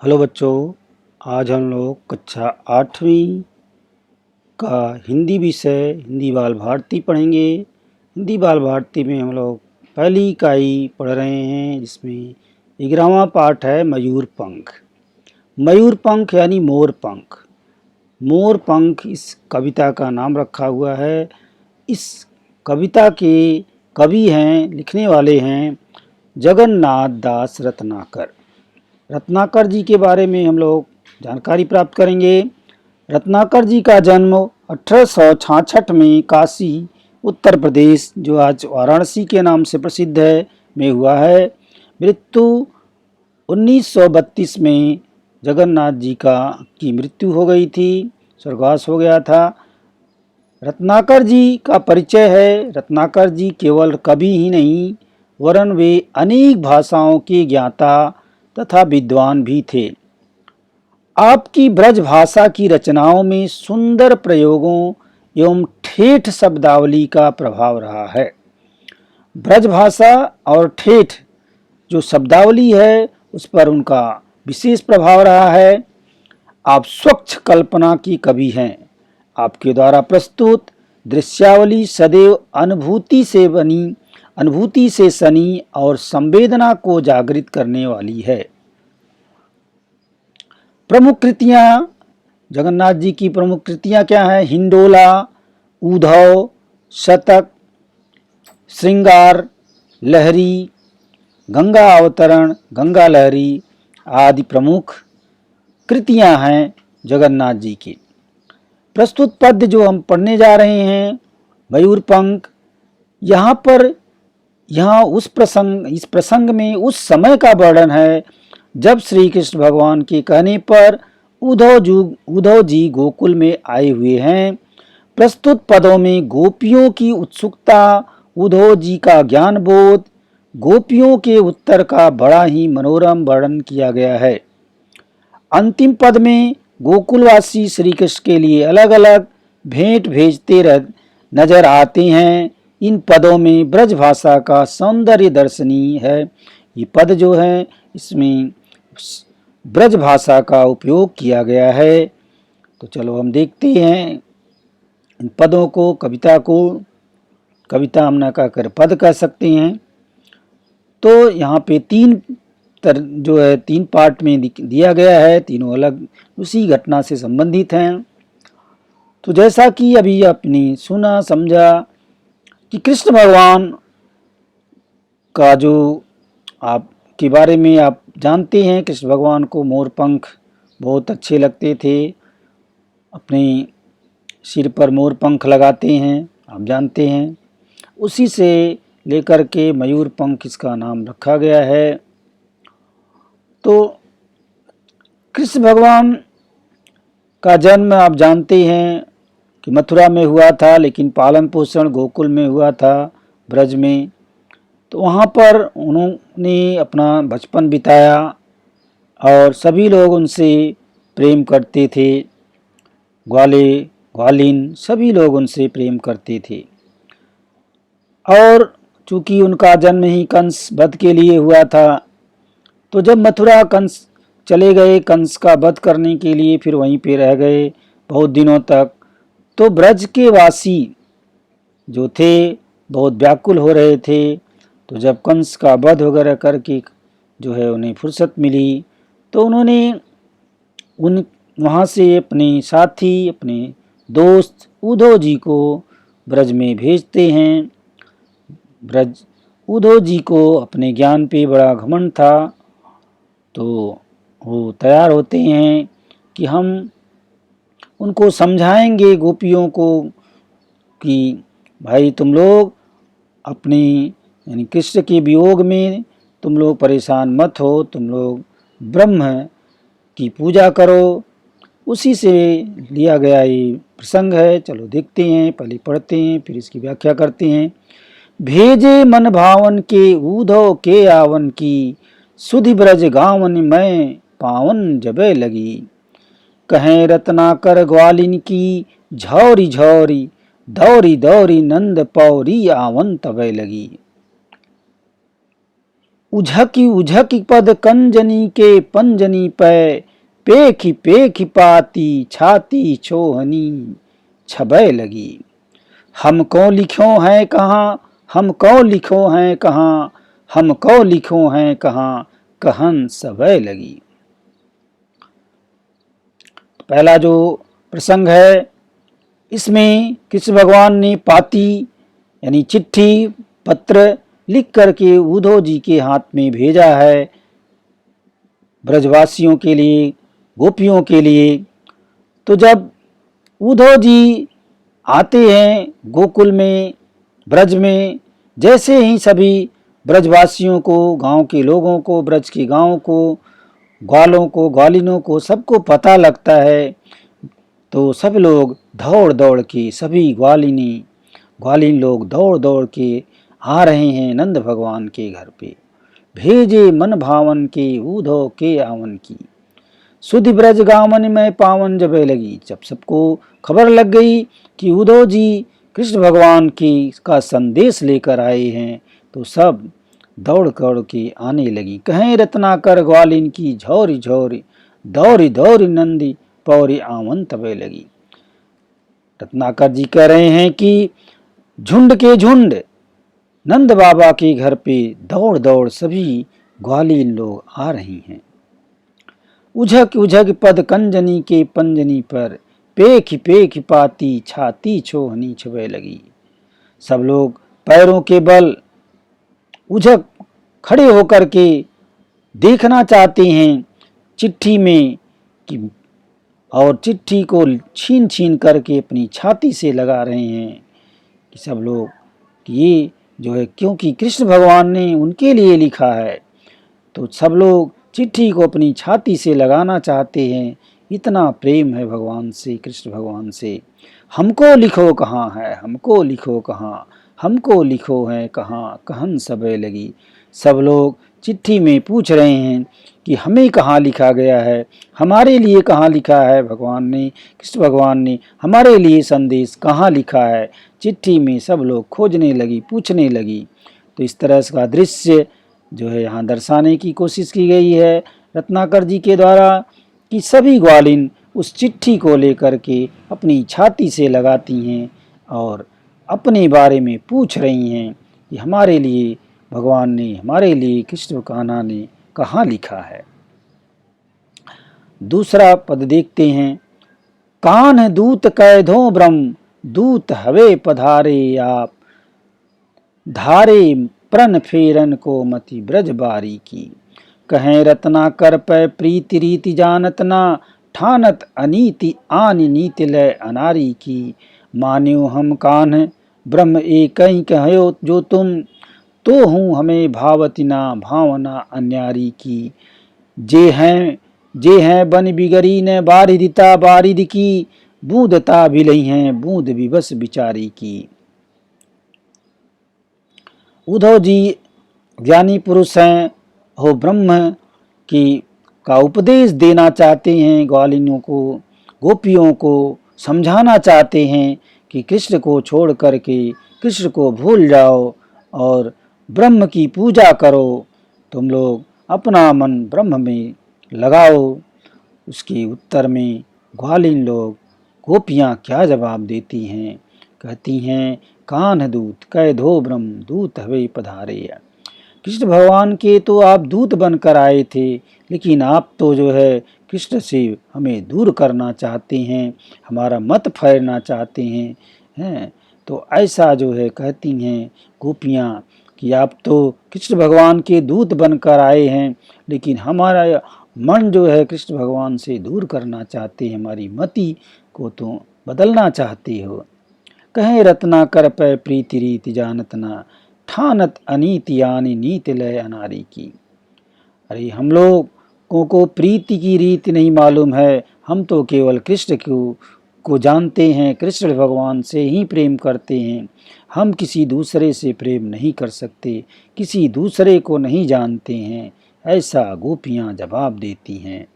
Hello बच्चों, आज हम लोग कक्षा 8वीं का हिंदी विषय हिंदी बाल भारती पढ़ेंगे। हिंदी बाल भारती में हम लोग पहली इकाई पढ़ रहे हैं, जिसमें 11वां पाठ है मयूर पंख। मयूर पंख यानी मोर पंख। मोर पंख इस कविता का नाम रखा हुआ है। इस कविता के कवि हैं, लिखने वाले हैं जगन्नाथ दास रत्नाकर। रत्नाकर जी के बारे में हम लोग जानकारी प्राप्त करेंगे। रत्नाकर जी का जन्म 1866 में काशी उत्तर प्रदेश, जो आज वाराणसी के नाम से प्रसिद्ध है, में हुआ है। मृत्यु 1932 में जगन्नाथ जी की मृत्यु हो गई थी, स्वर्गवास हो गया था। रत्नाकर जी का परिचय है। रत्नाकर जी केवल कवि ही नहीं, वरन वे अनेक भाषाओं के ज्ञाता तथा विद्वान भी थे। आपकी ब्रज भाषा की रचनाओं में सुंदर प्रयोगों एवं ठेठ शब्दावली का प्रभाव रहा है। ब्रज भाषा और ठेठ जो शब्दावली है, उस पर उनका विशेष प्रभाव रहा है। आप स्वच्छ कल्पना की कवि हैं। आपके द्वारा प्रस्तुत दृश्यावली सदैव अनुभूति से सनी और संवेदना को जागृत करने वाली है। प्रमुख कृतियां, जगन्नाथ जी की प्रमुख कृतियां क्या हैं? हिंडोला, उद्धव, शतक, श्रृंगार, लहरी, गंगा अवतरण, गंगा लहरी आदि प्रमुख कृतियां हैं जगन्नाथ जी की। प्रस्तुत पद्य जो हम पढ़ने जा रहे हैं, मयूर पंख, यहाँ इस प्रसंग में उस समय का वर्णन है जब श्री कृष्ण भगवान के कहने पर उद्धव जी गोकुल में आए हुए हैं। प्रस्तुत पदों में गोपियों की उत्सुकता, उद्धव जी का ज्ञान बोध, गोपियों के उत्तर का बड़ा ही मनोरम वर्णन किया गया है। अंतिम पद में गोकुलवासी श्री कृष्ण के लिए अलग अलग भेंट भेजते नजर आते हैं। इन पदों में ब्रज भाषा का सौंदर्य दर्शनीय है। ये पद जो है, इसमें ब्रज भाषा का उपयोग किया गया है। तो चलो हम देखते हैं इन पदों को। कविता हम ना कहकर पद कह सकते हैं। तो यहाँ पे तीन पार्ट में दिया गया है, तीनों अलग उसी घटना से संबंधित हैं। तो जैसा कि अभी आपने सुना समझा कि कृष्ण भगवान का जो आपके बारे में आप जानते हैं, कृष्ण भगवान को मोर पंख बहुत अच्छे लगते थे। अपने सिर पर मोर पंख लगाते हैं, आप जानते हैं। उसी से लेकर के मयूर पंख इसका नाम रखा गया है। तो कृष्ण भगवान का जन्म आप जानते हैं कि मथुरा में हुआ था, लेकिन पालन पोषण गोकुल में हुआ था, ब्रज में। तो वहाँ पर उन्होंने अपना बचपन बिताया और सभी लोग उनसे प्रेम करते थे। ग्वालिन सभी लोग उनसे प्रेम करते थे। और चूंकि उनका जन्म ही कंस वध के लिए हुआ था, तो जब मथुरा कंस चले गए कंस का वध करने के लिए, फिर वहीं पे रह गए बहुत दिनों तक। तो ब्रज के वासी जो थे बहुत व्याकुल हो रहे थे। तो जब कंस का वध वगैरह करके जो है उन्हें फुर्सत मिली, तो उन्होंने वहाँ से अपने साथी, अपने दोस्त उद्धव जी को ब्रज में भेजते हैं। उद्धव जी को अपने ज्ञान पे बड़ा घमंड था, तो वो तैयार होते हैं कि हम उनको समझाएंगे गोपियों को कि भाई तुम लोग अपनी यानी कृष्ण के वियोग में तुम लोग परेशान मत हो, तुम लोग ब्रह्म की पूजा करो। उसी से लिया गया ये प्रसंग है। चलो देखते हैं, पहले पढ़ते हैं फिर इसकी व्याख्या करते हैं। भेजे मन भावन के उद्धव के आवन की, सुधि ब्रज गावन में पावन जबे लगी। कहें रत्नाकर ग्वालिन की, झौरी झौरी दौरी दौरी नंद पौरी आवन तबे लगी। उझकी उझकी पद कंजनी के पंजनी पे, पेखी पेखी पाती छाती छोहनी छबे लगी। हम को लिखो हैं कहाँ, हम को लिखो हैं कहाँ, हम को लिखो हैं कहाँ, कहन सबे लगी। पहला जो प्रसंग है इसमें कृष्ण भगवान ने पाती यानी चिट्ठी पत्र लिख करके उद्धव जी के हाथ में भेजा है, ब्रजवासियों के लिए, गोपियों के लिए। तो जब उद्धव जी आते हैं गोकुल में, ब्रज में, जैसे ही सभी ब्रजवासियों को, गांव के लोगों को, ब्रज के गांव को, ग्वालों को, ग्वालिनों को, सबको पता लगता है, तो सब लोग दौड़ दौड़ के, सभी ग्वालिन लोग दौड़ दौड़ के आ रहे हैं नंद भगवान के घर पे। भेजे मन भावन के उद्धव के आवन की, सुधि ब्रज गावन में पावन जबे लगी। जब सबको खबर लग गई कि उद्धव जी कृष्ण भगवान की का संदेश लेकर आए हैं, तो सब दौड़ दौड़ के आने लगी। कहें रत्नाकर ग्वालिन की झौरी झौरी, दौरी दौरी नंदी पौरी आवन तबे लगी। रत्नाकर जी कह रहे हैं कि झुंड के झुंड नंद बाबा के घर पे दौड़ दौड़ सभी ग्वालिन लोग आ रही हैं। उझक उझक पद कंजनी के पंजनी पर, पेख पेख पाती छाती छोहनी छबे लगी। सब लोग पैरों के बल उझक खड़े होकर के देखना चाहते हैं चिट्ठी में कि, और चिट्ठी को छीन छीन करके अपनी छाती से लगा रहे हैं कि सब लोग कि ये जो है, क्योंकि कृष्ण भगवान ने उनके लिए लिखा है, तो सब लोग चिट्ठी को अपनी छाती से लगाना चाहते हैं। इतना प्रेम है भगवान से, कृष्ण भगवान से। हमको लिखो कहाँ है, हमको लिखो कहाँ, हमको लिखो है कहाँ, कहन सबे लगी। सब लोग चिट्ठी में पूछ रहे हैं कि हमें कहाँ लिखा गया है, हमारे लिए कहाँ लिखा है भगवान ने, कृष्ण भगवान ने हमारे लिए संदेश कहाँ लिखा है। चिट्ठी में सब लोग खोजने लगी, पूछने लगी। तो इस तरह का दृश्य जो है यहाँ दर्शाने की कोशिश की गई है रत्नाकर जी के द्वारा कि सभी ग्वालिन उस चिट्ठी को लेकर के अपनी छाती से लगाती हैं और अपने बारे में पूछ रही हैं कि हमारे लिए भगवान ने, हमारे लिए कृष्ण कान्हा ने कहाँ लिखा है। दूसरा पद देखते हैं। कान्ह दूत कैधो ब्रह्म, दूत हवे पधारे आप, धारे प्रण फेरन को मति ब्रज बारी की। कहें रत्नाकर पै प्रीति रीति जानत ना, ठानत अनीति आनि नीति लय अनारी की। मान्यो हम कान्ह ब्रह्म एक ही कहो जो तुम, तो हूँ हमें भावती ना भावना अन्यारी की। जे हैं बन बिगरी ने बारिदिता बारिद की, बूंदता भी लई हैं बूंद भी बस बिचारी की। उद्धव जी ज्ञानी पुरुष हैं, हो ब्रह्म की का उपदेश देना चाहते हैं ग्वालिनों को, गोपियों को समझाना चाहते हैं कि कृष्ण को छोड़ करके कृष्ण को भूल जाओ और ब्रह्म की पूजा करो, तुम लोग अपना मन ब्रह्म में लगाओ। उसके उत्तर में ग्वालिन लोग, गोपियाँ क्या जवाब देती हैं, कहती हैं कान्ह दूत कैधो ब्रह्म, दूत हवे पधारे। कृष्ण भगवान के तो आप दूत बनकर आए थे, लेकिन आप तो जो है कृष्ण से हमें दूर करना चाहते हैं, हमारा मत फेरना चाहते हैं। तो ऐसा जो है कहती हैं गोपियाँ कि आप तो कृष्ण भगवान के दूत बनकर आए हैं, लेकिन हमारा मन जो है कृष्ण भगवान से दूर करना चाहते हैं, हमारी मति को तो बदलना चाहते हो। कहें रत्नाकर पै प्रीति रीति जानत ना, ठानत अनीति आनि नीति लय अनारी की। अरे हम लोगों को प्रीति की रीति नहीं मालूम है, हम तो केवल कृष्ण को जानते हैं, कृष्ण भगवान से ही प्रेम करते हैं, हम किसी दूसरे से प्रेम नहीं कर सकते, किसी दूसरे को नहीं जानते हैं। ऐसा गोपियाँ जवाब देती हैं।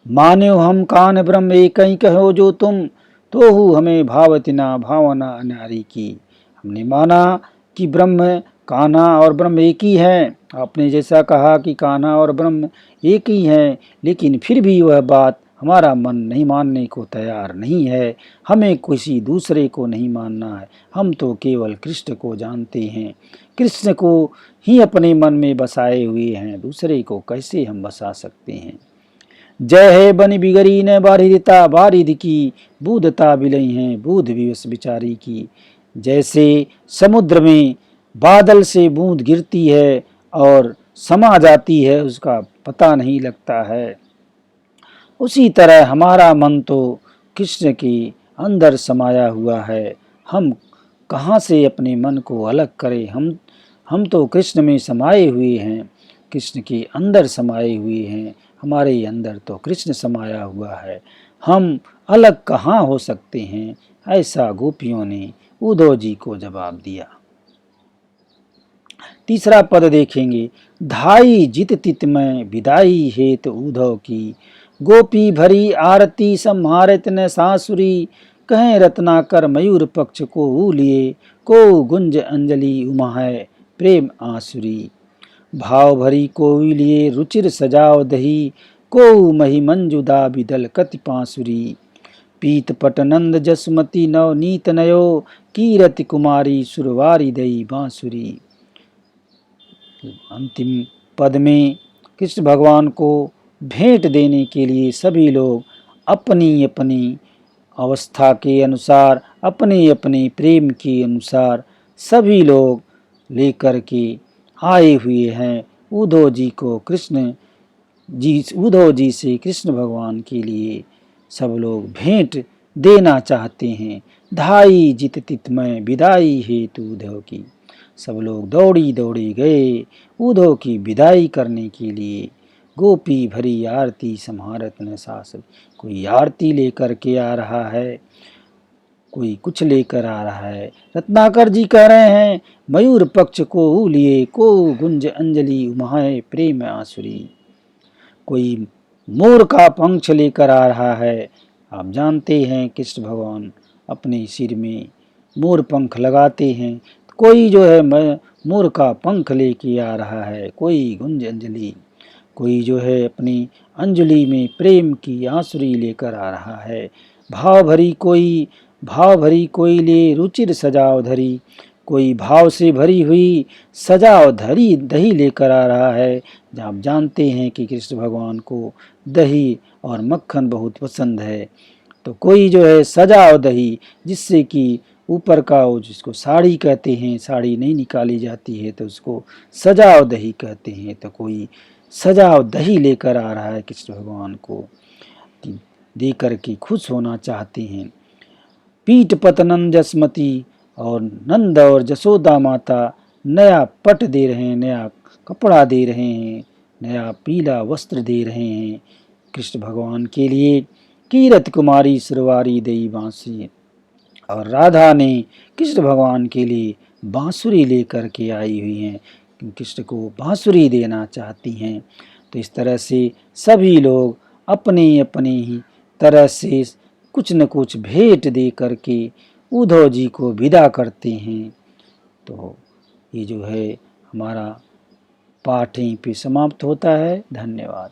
मान्यो हम कान्ह ब्रह्म एक ही कहो जो तुम, तो हूँ हमें भावती ना भावना अनारी की। हमने माना कि ब्रह्म कान्हा और ब्रह्म एक ही है। आपने जैसा कहा कि कान्हा और ब्रह्म एक ही हैं, लेकिन फिर भी वह बात हमारा मन नहीं मानने को तैयार नहीं है। हमें किसी दूसरे को नहीं मानना है, हम तो केवल कृष्ण को जानते हैं, कृष्ण को ही अपने मन में बसाए हुए हैं, दूसरे को कैसे हम बसा सकते हैं। जय है बन बिगड़ी न बारिदता बारिद की, बूधता बिलई हैं बूध विवश बिचारी की। जैसे समुद्र में बादल से बूंद गिरती है और समा जाती है, उसका पता नहीं लगता है, उसी तरह हमारा मन तो कृष्ण के अंदर समाया हुआ है। हम कहाँ से अपने मन को अलग करें। हम तो कृष्ण में समाये हुए हैं, कृष्ण के अंदर समाये हुए हैं, हमारे अंदर तो कृष्ण समाया हुआ है, हम अलग कहाँ हो सकते हैं। ऐसा गोपियों ने उद्धव जी को जवाब दिया। तीसरा पद देखेंगे। धाई जित तित में विदाई हेत उद्धव की, गोपी भरी आरती सम्हारत न सासुरी। कहें रत्नाकर मयूर पक्ष को लिए, को गुंज अंजलि उमा है प्रेम आसुरी। भाव भरी कोविलिए रुचिर सजाव दही, को मही मंजुदा बिदल कति पासुरी। पीत पटनंद जसमती नवनीत नयो, कीरति कुमारी सुरवारी दई बांसुरी। अंतिम पद में कृष्ण भगवान को भेंट देने के लिए सभी लोग अपनी अपनी अवस्था के अनुसार, अपने अपने प्रेम के अनुसार सभी लोग लेकर के आए हुए हैं। उद्धव जी को उद्धव जी से कृष्ण भगवान के लिए सब लोग भेंट देना चाहते हैं। धाई जित तित में विदाई हेतु उद्धव की। सब लोग दौड़ी दौड़ी गए उद्धव की विदाई करने के लिए। गोपी भरी आरती सम्हारत न सास। कोई आरती लेकर के आ रहा है, कोई कुछ लेकर आ रहा है। रत्नाकर जी कह रहे हैं, मयूर पक्ष को लिए, को गुंज अंजलि उमाए प्रेम आसुरी। कोई मोर का पंख लेकर आ रहा है। आप जानते हैं कृष्ण भगवान अपने सिर में मोर पंख लगाते हैं। कोई जो है मोर का पंख लेके आ रहा है, कोई गुंज अंजलि, कोई जो है अपनी अंजलि में प्रेम की आंसुरी लेकर आ रहा है। भाव भरी कोई ले रुचिर सजाव धरी। कोई भाव से भरी हुई सजाव धरी दही लेकर आ रहा है। आप जानते हैं कि कृष्ण भगवान को दही और मक्खन बहुत पसंद है, तो कोई जो है सजाव दही, जिससे कि ऊपर का वो जिसको साड़ी कहते हैं, साड़ी नहीं निकाली जाती है तो उसको सजाव दही कहते हैं। तो कोई सजाव दही लेकर आ रहा है कृष्ण भगवान को, दे करके खुश होना चाहते हैं। पीठ पतनंद जसमती, और नंद और जसोदा माता नया पट दे रहे हैं, नया कपड़ा दे रहे हैं, नया पीला वस्त्र दे रहे हैं कृष्ण भगवान के लिए। कीरत कुमारी सुरवारी दई बांसुरी, और राधा ने कृष्ण भगवान के लिए बांसुरी लेकर के आई हुई हैं, कृष्ण को बांसुरी देना चाहती हैं। तो इस तरह से सभी लोग अपनी अपनी ही तरह से कुछ न कुछ भेंट दे करके उद्धव जी को विदा करते हैं। तो ये जो है हमारा पाठ यहीं पे समाप्त होता है। धन्यवाद।